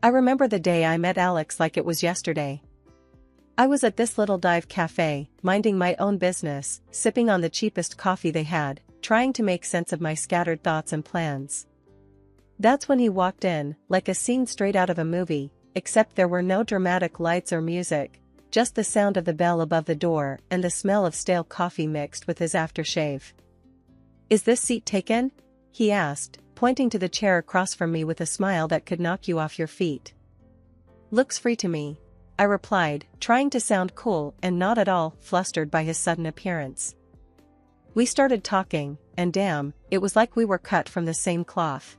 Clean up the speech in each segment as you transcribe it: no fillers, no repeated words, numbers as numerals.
I remember the day I met Alex like it was yesterday. I was at this little dive cafe, minding my own business, sipping on the cheapest coffee they had, trying to make sense of my scattered thoughts and plans. That's when he walked in, like a scene straight out of a movie, except there were no dramatic lights or music, just the sound of the bell above the door and the smell of stale coffee mixed with his aftershave. "Is this seat taken?" he asked, pointing to the chair across from me with a smile that could knock you off your feet. "Looks free to me," I replied, trying to sound cool and not at all flustered by his sudden appearance. We started talking, and damn, it was like we were cut from the same cloth.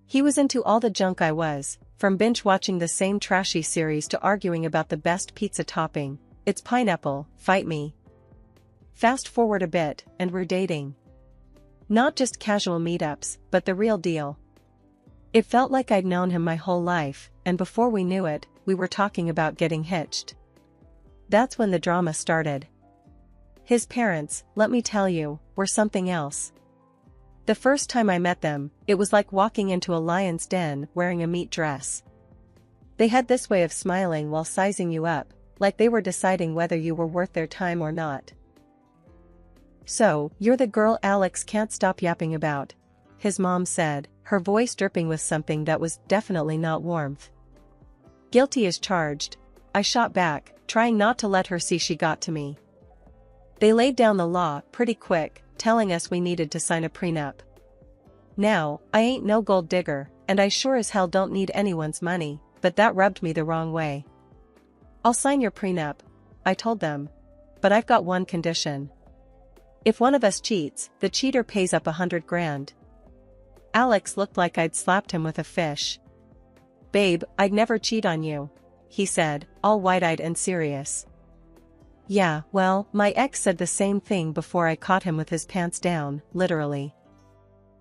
He was into all the junk I was, from binge-watching the same trashy series to arguing about the best pizza topping. It's pineapple, fight me. Fast forward a bit, and we're dating. Not just casual meetups, but the real deal. It felt like I'd known him my whole life, and before we knew it, we were talking about getting hitched. That's when the drama started. His parents, let me tell you, were something else. The first time I met them, it was like walking into a lion's den wearing a meat dress. They had this way of smiling while sizing you up, like they were deciding whether you were worth their time or not. "So, you're the girl Alex can't stop yapping about," his mom said, her voice dripping with something that was definitely not warmth. "Guilty as charged," I shot back, trying not to let her see she got to me. "They laid down the law pretty quick, telling us we needed to sign a prenup. Now, I ain't no gold digger, and I sure as hell don't need anyone's money, but that rubbed me the wrong way. I'll sign your prenup," I told them. "But I've got one condition. If one of us cheats, the cheater pays up $100,000. Alex looked like I'd slapped him with a fish. "Babe, I'd never cheat on you," he said, all wide-eyed and serious. Yeah, well, my ex said the same thing before I caught him with his pants down, literally.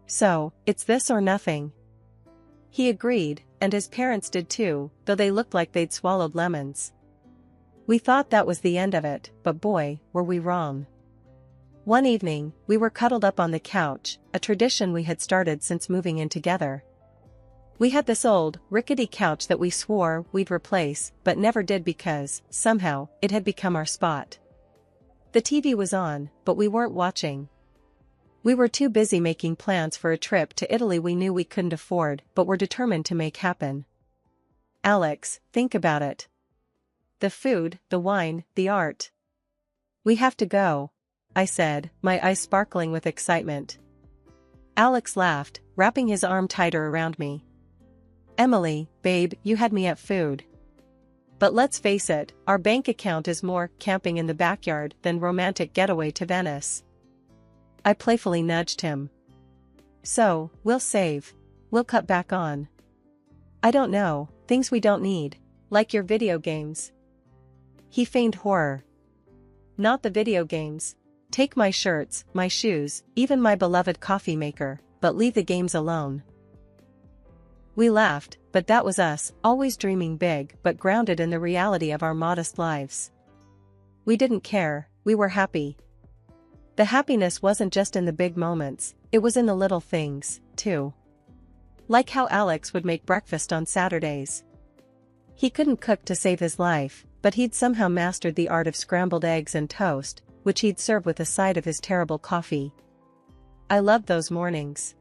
"So, it's this or nothing." He agreed, and his parents did too, though they looked like they'd swallowed lemons. We thought that was the end of it, but boy, were we wrong. One evening, we were cuddled up on the couch, a tradition we had started since moving in together. We had this old, rickety couch that we swore we'd replace, but never did because, somehow, it had become our spot. The TV was on, but we weren't watching. We were too busy making plans for a trip to Italy we knew we couldn't afford but were determined to make happen. "Alex, think about it. The food, the wine, the art. We have to go," I said, my eyes sparkling with excitement. Alex laughed, wrapping his arm tighter around me. "Emily, babe, you had me at food. But let's face it, our bank account is more camping in the backyard than romantic getaway to Venice." I playfully nudged him. "So, we'll save. We'll cut back on. I don't know, things we don't need, like your video games." He feigned horror. "Not the video games. Take my shirts, my shoes, even my beloved coffee maker, but leave the games alone." We laughed, but that was us, always dreaming big but grounded in the reality of our modest lives. We didn't care, we were happy. The happiness wasn't just in the big moments, it was in the little things, too. Like how Alex would make breakfast on Saturdays. He couldn't cook to save his life, but he'd somehow mastered the art of scrambled eggs and toast, which he'd serve with a side of his terrible coffee. I loved those mornings.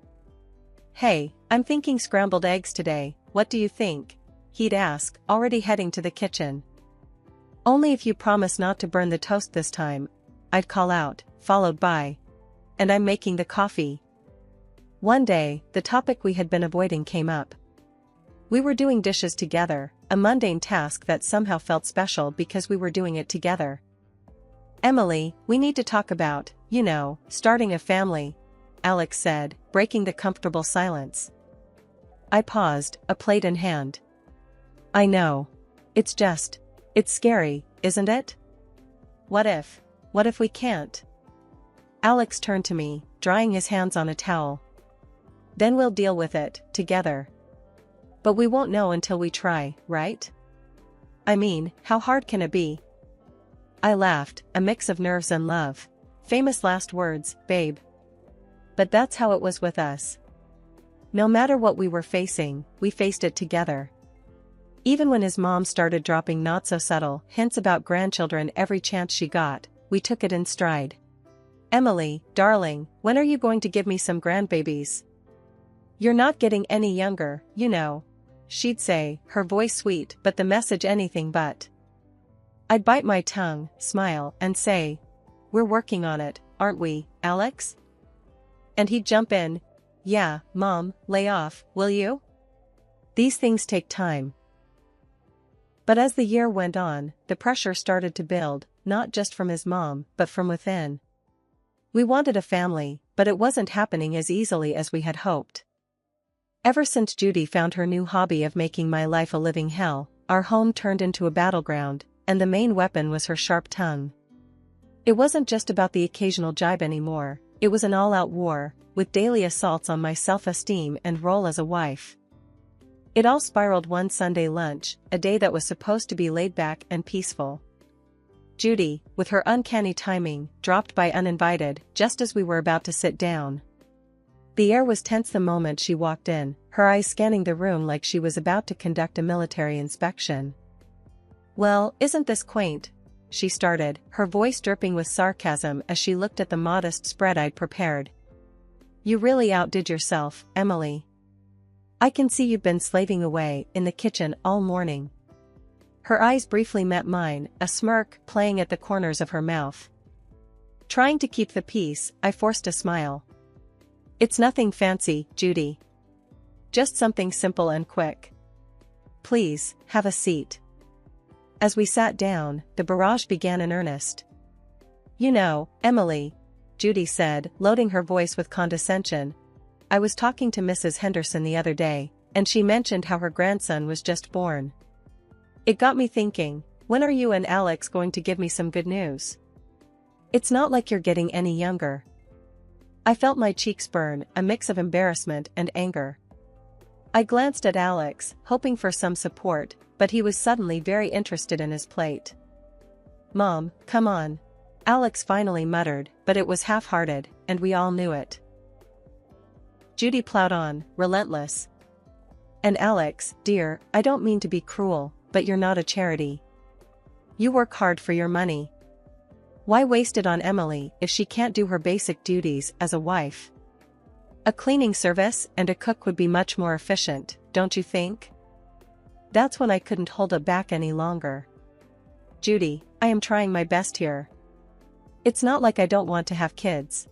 "Hey, I'm thinking scrambled eggs today, what do you think?" he'd ask, already heading to the kitchen. "Only if you promise not to burn the toast this time," I'd call out, followed by, "And I'm making the coffee." One day, the topic we had been avoiding came up. We were doing dishes together, a mundane task that somehow felt special because we were doing it together. "Emily, we need to talk about, starting a family," Alex said, breaking the comfortable silence. I paused, a plate in hand. "I know. It's scary, isn't it? What if we can't?" Alex turned to me, drying his hands on a towel. "Then we'll deal with it, together. But we won't know until we try, right? I mean, how hard can it be?" I laughed, a mix of nerves and love. Famous last words, babe. But that's how it was with us. No matter what we were facing, we faced it together. Even when his mom started dropping not-so-subtle hints about grandchildren every chance she got, we took it in stride. "Emily, darling, when are you going to give me some grandbabies? You're not getting any younger, you know," she'd say, her voice sweet but the message anything but. I'd bite my tongue, smile, and say, "We're working on it, aren't we, Alex?" And he'd jump in, "Yeah, Mom, lay off, will you? These things take time." But as the year went on, the pressure started to build, not just from his mom, but from within. We wanted a family, but it wasn't happening as easily as we had hoped. Ever since Judy found her new hobby of making my life a living hell, our home turned into a battleground, and the main weapon was her sharp tongue. It wasn't just about the occasional jibe anymore, it was an all-out war, with daily assaults on my self-esteem and role as a wife. It all spiraled one Sunday lunch, a day that was supposed to be laid back and peaceful. Judy, with her uncanny timing, dropped by uninvited, just as we were about to sit down. The air was tense the moment she walked in, her eyes scanning the room like she was about to conduct a military inspection. "Well, isn't this quaint?" she started, her voice dripping with sarcasm as she looked at the modest spread I'd prepared. "You really outdid yourself, Emily. I can see you've been slaving away in the kitchen all morning." Her eyes briefly met mine, a smirk playing at the corners of her mouth. Trying to keep the peace, I forced a smile. "It's nothing fancy, Judy. Just something simple and quick. Please, have a seat." As we sat down, the barrage began in earnest. "You know, Emily," Judy said, loading her voice with condescension, "I was talking to Mrs. Henderson the other day, and she mentioned how her grandson was just born. It got me thinking, when are you and Alex going to give me some good news? It's not like you're getting any younger." I felt my cheeks burn, a mix of embarrassment and anger. I glanced at Alex, hoping for some support, but he was suddenly very interested in his plate. "Mom, come on," Alex finally muttered, but it was half-hearted, and we all knew it. Judy plowed on, relentless. "And Alex, dear, I don't mean to be cruel, but you're not a charity. You work hard for your money. Why waste it on Emily if she can't do her basic duties as a wife? A cleaning service and a cook would be much more efficient, don't you think?" That's when I couldn't hold it back any longer. "Judy, I am trying my best here. It's not like I don't want to have kids.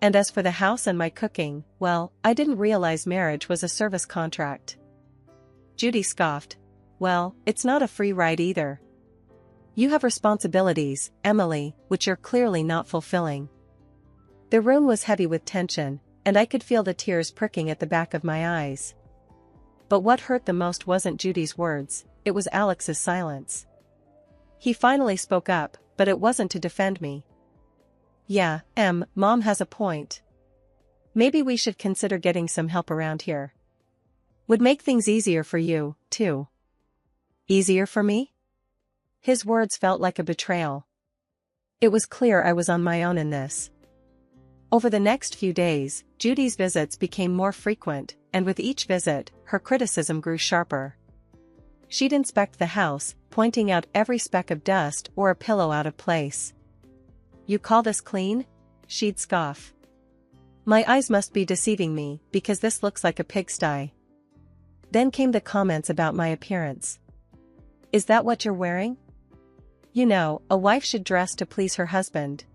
And as for the house and my cooking, well, I didn't realize marriage was a service contract." Judy scoffed. "Well, it's not a free ride either. You have responsibilities, Emily, which you're clearly not fulfilling." The room was heavy with tension, and I could feel the tears pricking at the back of my eyes. But what hurt the most wasn't Judy's words, it was Alex's silence. He finally spoke up, but it wasn't to defend me. "Yeah, Mom has a point. Maybe we should consider getting some help around here. Would make things easier for you, too." "Easier for me?" His words felt like a betrayal. It was clear I was on my own in this. Over the next few days, Judy's visits became more frequent, and with each visit, her criticism grew sharper. She'd inspect the house, pointing out every speck of dust or a pillow out of place. "You call this clean?" she'd scoff. My eyes must be deceiving me, because this looks like a pigsty. Then came the comments about my appearance. "Is that what you're wearing? You know, a wife should dress to please her husband.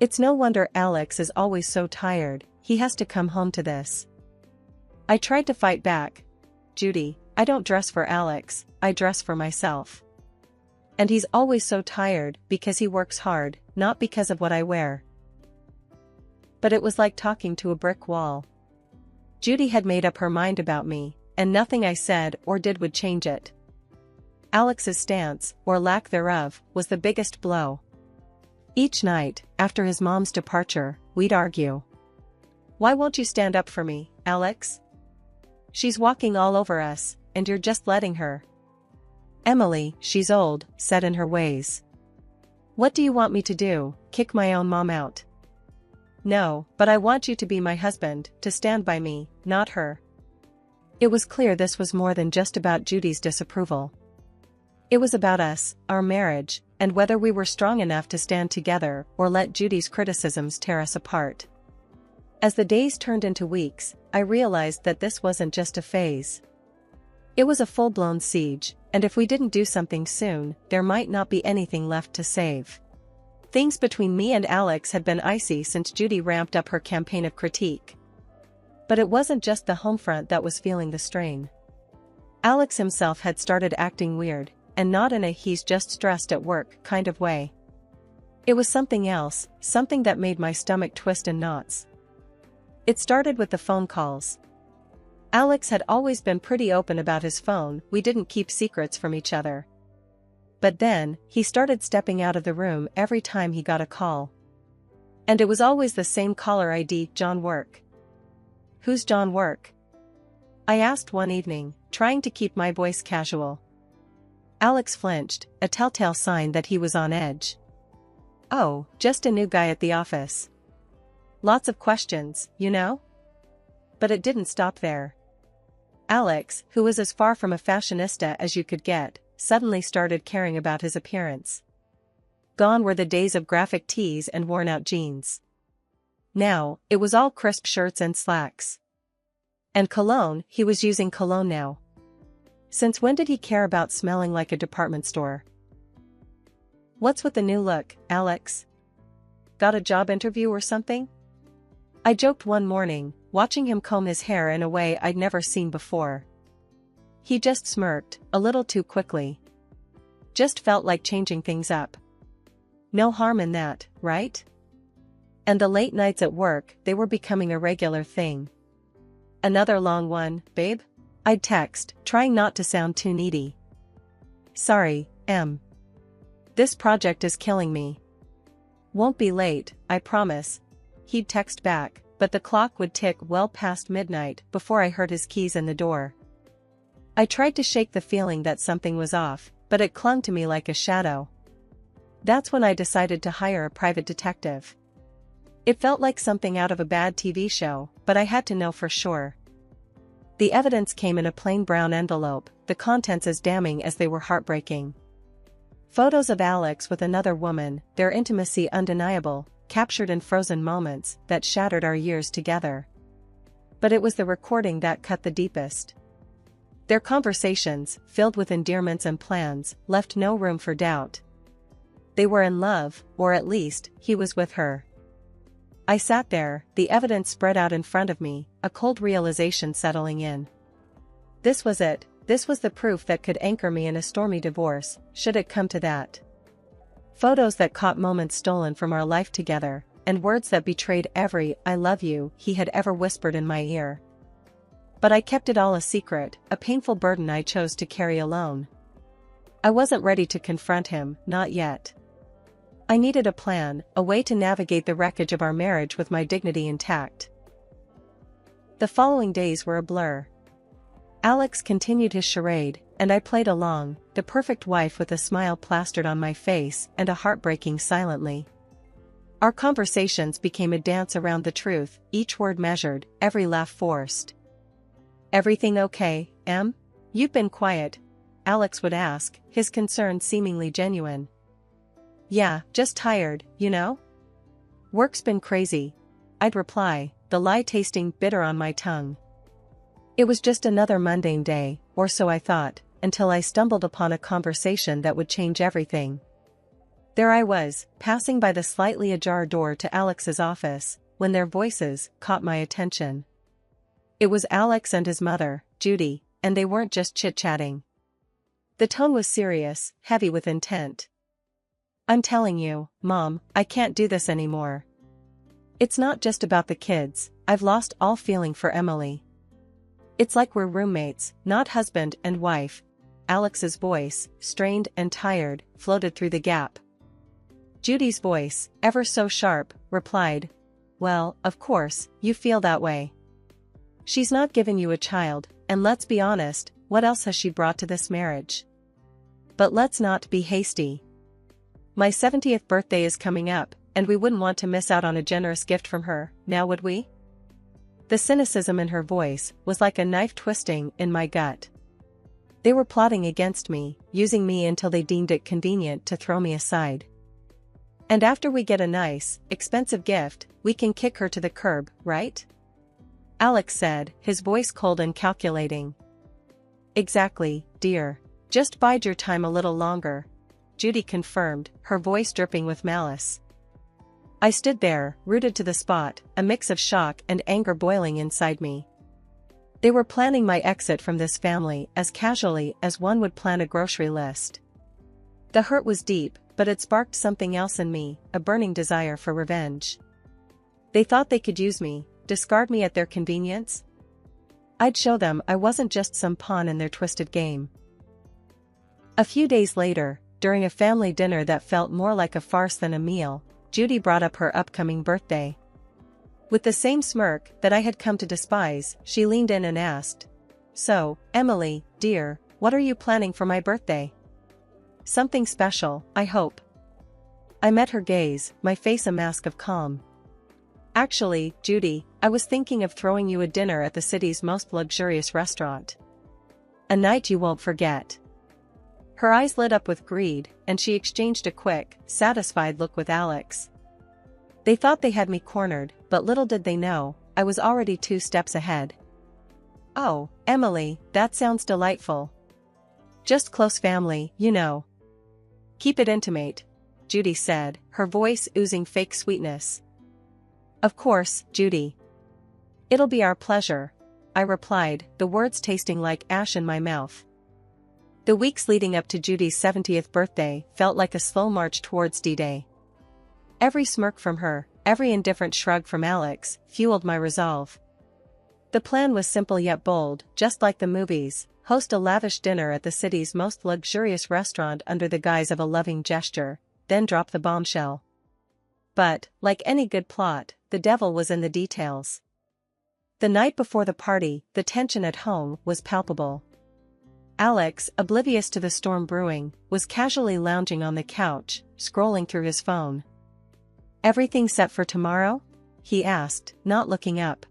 It's no wonder Alex is always so tired, he has to come home to this." I tried to fight back. "Judy, I don't dress for Alex, I dress for myself. And he's always so tired because he works hard, not because of what I wear." But it was like talking to a brick wall. Judy had made up her mind about me, and nothing I said or did would change it. Alex's stance, or lack thereof, was the biggest blow. Each night, after his mom's departure, we'd argue. "Why won't you stand up for me, Alex? She's walking all over us, and you're just letting her." "Emily, she's old, set in her ways. What do you want me to do, kick my own mom out?" "No, but I want you to be my husband, to stand by me, not her." It was clear this was more than just about Judy's disapproval. It was about us, our marriage, and whether we were strong enough to stand together or let Judy's criticisms tear us apart. As the days turned into weeks, I realized that this wasn't just a phase. It was a full-blown siege, and if we didn't do something soon, there might not be anything left to save. Things between me and Alex had been icy since Judy ramped up her campaign of critique. But it wasn't just the home front that was feeling the strain. Alex himself had started acting weird, and not in a he's just stressed at work kind of way. It was something else, something that made my stomach twist in knots. It started with the phone calls. Alex had always been pretty open about his phone, we didn't keep secrets from each other. But then, he started stepping out of the room every time he got a call. And it was always the same caller ID, John Work. Who's John Work? I asked one evening, trying to keep my voice casual. Alex flinched, a telltale sign that he was on edge. Oh, just a new guy at the office. Lots of questions, you know? But it didn't stop there. Alex, who was as far from a fashionista as you could get, suddenly started caring about his appearance. Gone were the days of graphic tees and worn-out jeans. Now, it was all crisp shirts and slacks. And cologne, he was using cologne now. Since when did he care about smelling like a department store? What's with the new look, Alex? Got a job interview or something? I joked one morning, watching him comb his hair in a way I'd never seen before. He just smirked, a little too quickly. Just felt like changing things up. No harm in that, right? And the late nights at work, they were becoming a regular thing. Another long one, babe? I'd text, trying not to sound too needy. Sorry, Em. This project is killing me. Won't be late, I promise. He'd text back, but the clock would tick well past midnight before I heard his keys in the door. I tried to shake the feeling that something was off, but it clung to me like a shadow. That's when I decided to hire a private detective. It felt like something out of a bad TV show, but I had to know for sure. The evidence came in a plain brown envelope, the contents as damning as they were heartbreaking. Photos of Alex with another woman, their intimacy undeniable, captured in frozen moments that shattered our years together. But it was the recording that cut the deepest. Their conversations, filled with endearments and plans, left no room for doubt. They were in love, or at least, he was with her. I sat there, the evidence spread out in front of me, a cold realization settling in. This was it, this was the proof that could anchor me in a stormy divorce, should it come to that. Photos that caught moments stolen from our life together, and words that betrayed every "I love you" he had ever whispered in my ear. But I kept it all a secret, a painful burden I chose to carry alone. I wasn't ready to confront him, not yet. I needed a plan, a way to navigate the wreckage of our marriage with my dignity intact. The following days were a blur. Alex continued his charade, and I played along, the perfect wife with a smile plastered on my face and a heart breaking silently. Our conversations became a dance around the truth, each word measured, every laugh forced. Everything okay, Em? You've been quiet, Alex would ask, his concern seemingly genuine. Yeah, just tired, you know? Work's been crazy, I'd reply, the lie tasting bitter on my tongue. It was just another mundane day, or so I thought, until I stumbled upon a conversation that would change everything. There I was, passing by the slightly ajar door to Alex's office, when their voices caught my attention. It was Alex and his mother, Judy, and they weren't just chit-chatting. The tone was serious, heavy with intent. I'm telling you, Mom, I can't do this anymore. It's not just about the kids, I've lost all feeling for Emily. It's like we're roommates, not husband and wife. Alex's voice, strained and tired, floated through the gap. Judy's voice, ever so sharp, replied, Well, of course, you feel that way. She's not given you a child, and let's be honest, what else has she brought to this marriage? But let's not be hasty. My 70th birthday is coming up, and we wouldn't want to miss out on a generous gift from her, now would we? The cynicism in her voice was like a knife twisting in my gut. They were plotting against me, using me until they deemed it convenient to throw me aside. And after we get a nice, expensive gift, we can kick her to the curb, right? Alex said, his voice cold and calculating. Exactly, dear. Just bide your time a little longer, Judy confirmed, her voice dripping with malice. I stood there, rooted to the spot, a mix of shock and anger boiling inside me. They were planning my exit from this family as casually as one would plan a grocery list. The hurt was deep, but it sparked something else in me, a burning desire for revenge. They thought they could use me, discard me at their convenience? I'd show them I wasn't just some pawn in their twisted game. A few days later, during a family dinner that felt more like a farce than a meal, Judy brought up her upcoming birthday. With the same smirk that I had come to despise, she leaned in and asked, "So, Emily, dear, what are you planning for my birthday? Something special, I hope." I met her gaze, my face a mask of calm. "Actually, Judy, I was thinking of throwing you a dinner at the city's most luxurious restaurant. A night you won't forget." Her eyes lit up with greed, and she exchanged a quick, satisfied look with Alex. They thought they had me cornered, but little did they know, I was already 2 steps ahead. "Oh, Emily, that sounds delightful. Just close family, you know." "Keep it intimate," Judy said, her voice oozing fake sweetness. "Of course, Judy. It'll be our pleasure," I replied, the words tasting like ash in my mouth. The weeks leading up to Judy's 70th birthday felt like a slow march towards D-Day. Every smirk from her, every indifferent shrug from Alex, fueled my resolve. The plan was simple yet bold, just like the movies: host a lavish dinner at the city's most luxurious restaurant under the guise of a loving gesture, then drop the bombshell. But, like any good plot, the devil was in the details. The night before the party, the tension at home was palpable. Alex, oblivious to the storm brewing, was casually lounging on the couch, scrolling through his phone. "Everything set for tomorrow?" he asked, not looking up.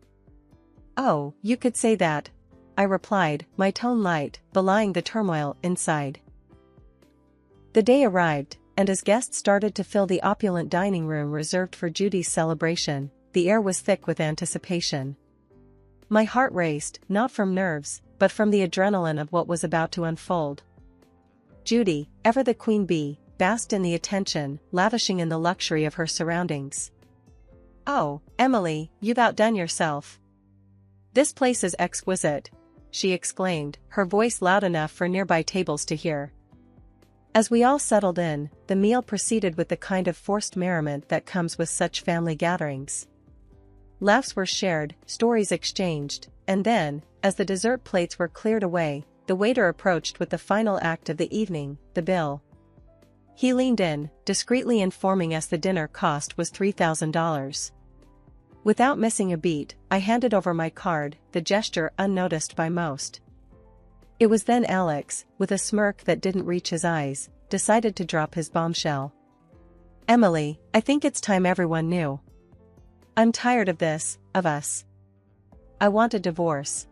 "Oh, you could say that," I replied, my tone light, belying the turmoil inside. The day arrived, and as guests started to fill the opulent dining room reserved for Judy's celebration, the air was thick with anticipation. My heart raced, not from nerves, but from the adrenaline of what was about to unfold. Judy, ever the queen bee, basked in the attention, lavishing in the luxury of her surroundings. "Oh, Emily, you've outdone yourself. This place is exquisite," she exclaimed, her voice loud enough for nearby tables to hear. As we all settled in, the meal proceeded with the kind of forced merriment that comes with such family gatherings. Laughs were shared, stories exchanged, and then, as the dessert plates were cleared away, the waiter approached with the final act of the evening, the bill. He leaned in, discreetly informing us the dinner cost was $3,000. Without missing a beat, I handed over my card, the gesture unnoticed by most. It was then Alex, with a smirk that didn't reach his eyes, decided to drop his bombshell. "Emily, I think it's time everyone knew. I'm tired of this, of us. I want a divorce."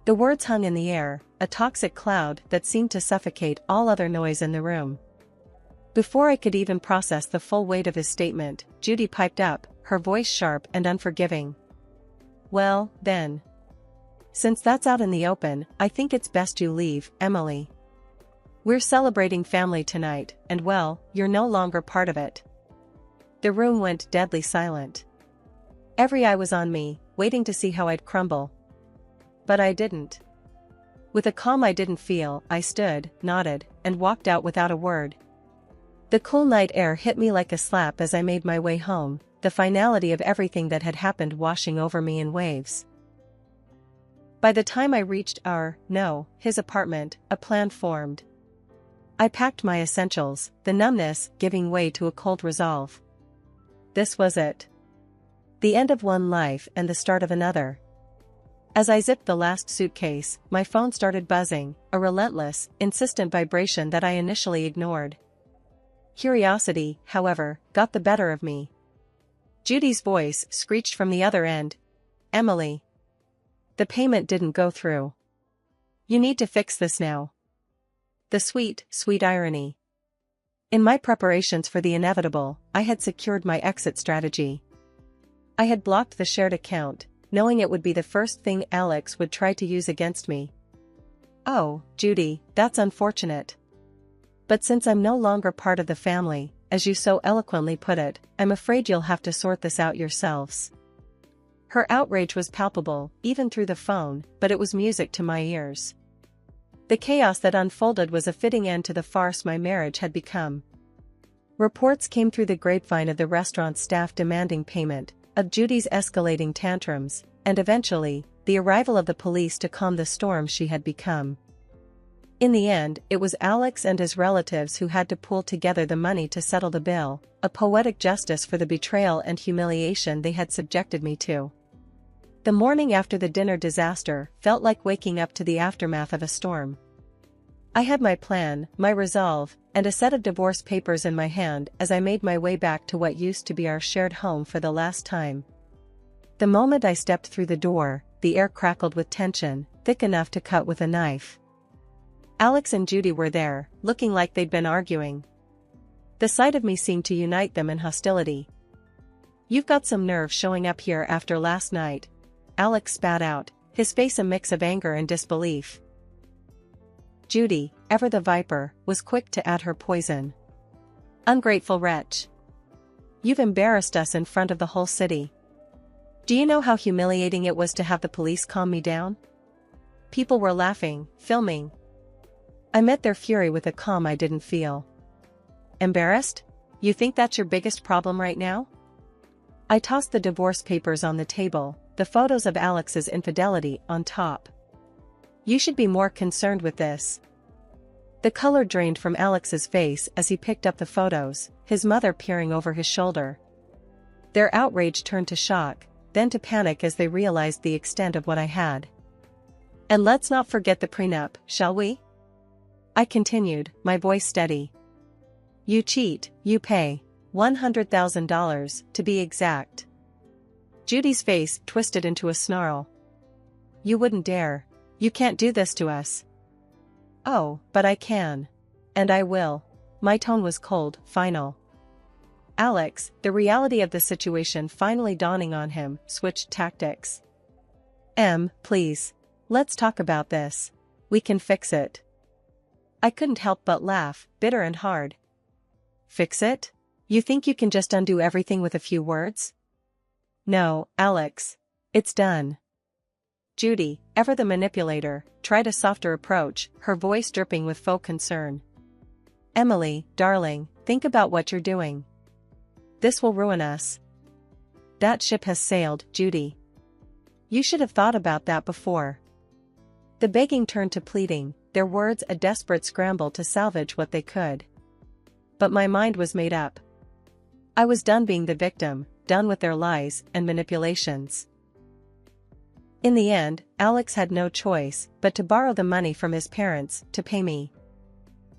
The words hung in the air, a toxic cloud that seemed to suffocate all other noise in the room. Before I could even process the full weight of his statement, Judy piped up, her voice sharp and unforgiving. "Well, then. Since that's out in the open, I think it's best you leave, Emily. We're celebrating family tonight, and well, you're no longer part of it." The room went deadly silent. Every eye was on me, waiting to see how I'd crumble. But I didn't. With a calm I didn't feel, I stood, nodded, and walked out without a word. The cool night air hit me like a slap as I made my way home, the finality of everything that had happened washing over me in waves. By the time I reached his apartment, a plan formed. I packed my essentials, the numbness giving way to a cold resolve. This was it. The end of one life and the start of another. As I zipped the last suitcase, my phone started buzzing, a relentless, insistent vibration that I initially ignored. Curiosity, however, got the better of me. Judy's voice screeched from the other end. Emily. The payment didn't go through. You need to fix this now. The sweet, sweet irony. In my preparations for the inevitable, I had secured my exit strategy. I had blocked the shared account, knowing it would be the first thing Alex would try to use against me. Oh, Judy, that's unfortunate. But since I'm no longer part of the family, as you so eloquently put it, I'm afraid you'll have to sort this out yourselves. Her outrage was palpable, even through the phone, but it was music to my ears. The chaos that unfolded was a fitting end to the farce my marriage had become. Reports came through the grapevine of the restaurant staff demanding payment, of Judy's escalating tantrums, and eventually, the arrival of the police to calm the storm she had become. In the end, it was Alex and his relatives who had to pool together the money to settle the bill, a poetic justice for the betrayal and humiliation they had subjected me to. The morning after the dinner disaster felt like waking up to the aftermath of a storm. I had my plan, my resolve, and a set of divorce papers in my hand as I made my way back to what used to be our shared home for the last time. The moment I stepped through the door, the air crackled with tension, thick enough to cut with a knife. Alex and Judy were there, looking like they'd been arguing. The sight of me seemed to unite them in hostility. "You've got some nerve showing up here after last night," Alex spat out, his face a mix of anger and disbelief. Judy, ever the viper, was quick to add her poison. "Ungrateful wretch. You've embarrassed us in front of the whole city. Do you know how humiliating it was to have the police calm me down? People were laughing, filming. I met their fury with a calm I didn't feel." "Embarrassed? You think that's your biggest problem right now?" I tossed the divorce papers on the table, the photos of Alex's infidelity on top. "You should be more concerned with this." The color drained from Alex's face as he picked up the photos, his mother peering over his shoulder. Their outrage turned to shock, then to panic as they realized the extent of what I had. "And let's not forget the prenup, shall we?" I continued, my voice steady. "You cheat, you pay. $100,000, to be exact." Judy's face twisted into a snarl. "You wouldn't dare. You can't do this to us." "Oh, but I can. And I will." My tone was cold, final. Alex, the reality of the situation finally dawning on him, switched tactics. Please. Let's talk about this. We can fix it." I couldn't help but laugh, bitter and hard. "Fix it? You think you can just undo everything with a few words?" "No, Alex. It's done." Judy, ever the manipulator, tried a softer approach, her voice dripping with faux concern. "Emily, darling, think about what you're doing. This will ruin us." "That ship has sailed, Judy. You should have thought about that before." The begging turned to pleading, their words a desperate scramble to salvage what they could. But my mind was made up. I was done being the victim, done with their lies and manipulations. In the end, Alex had no choice but to borrow the money from his parents to pay me.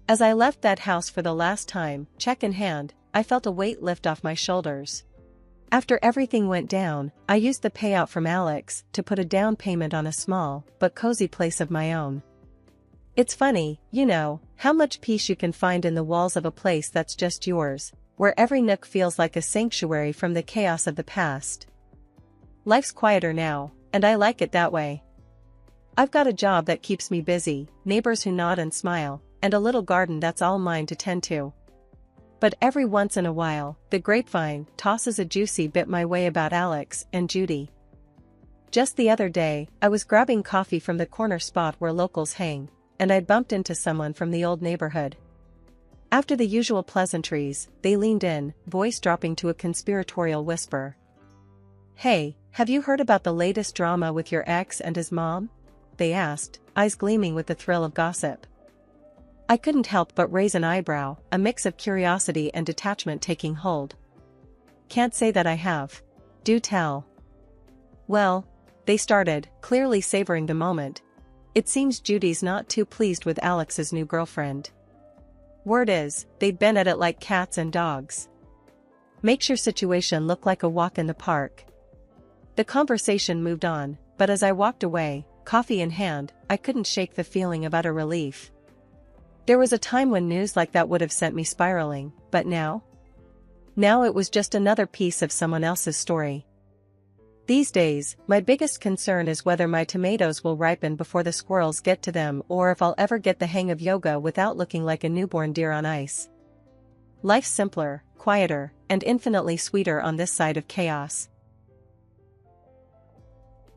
As I left that house for the last time, check in hand, I felt a weight lift off my shoulders. After everything went down, I used the payout from Alex to put a down payment on a small but cozy place of my own. It's funny, you know, how much peace you can find in the walls of a place that's just yours, where every nook feels like a sanctuary from the chaos of the past. Life's quieter now, and I like it that way. I've got a job that keeps me busy, neighbors who nod and smile, and a little garden that's all mine to tend to. But every once in a while, the grapevine tosses a juicy bit my way about Alex and Judy. Just the other day, I was grabbing coffee from the corner spot where locals hang, and I bumped into someone from the old neighborhood. After the usual pleasantries, they leaned in, voice dropping to a conspiratorial whisper. "Hey, have you heard about the latest drama with your ex and his mom?" they asked, eyes gleaming with the thrill of gossip. I couldn't help but raise an eyebrow, a mix of curiosity and detachment taking hold. "Can't say that I have." "Do tell." "Well," they started, clearly savoring the moment. "It seems Judy's not too pleased with Alex's new girlfriend. Word is, they'd been at it like cats and dogs. Makes your situation look like a walk in the park. The conversation moved on, but as I walked away, coffee in hand, I couldn't shake the feeling of utter relief. There was a time when news like that would have sent me spiraling, but now? Now it was just another piece of someone else's story. These days, my biggest concern is whether my tomatoes will ripen before the squirrels get to them or if I'll ever get the hang of yoga without looking like a newborn deer on ice. Life's simpler, quieter, and infinitely sweeter on this side of chaos.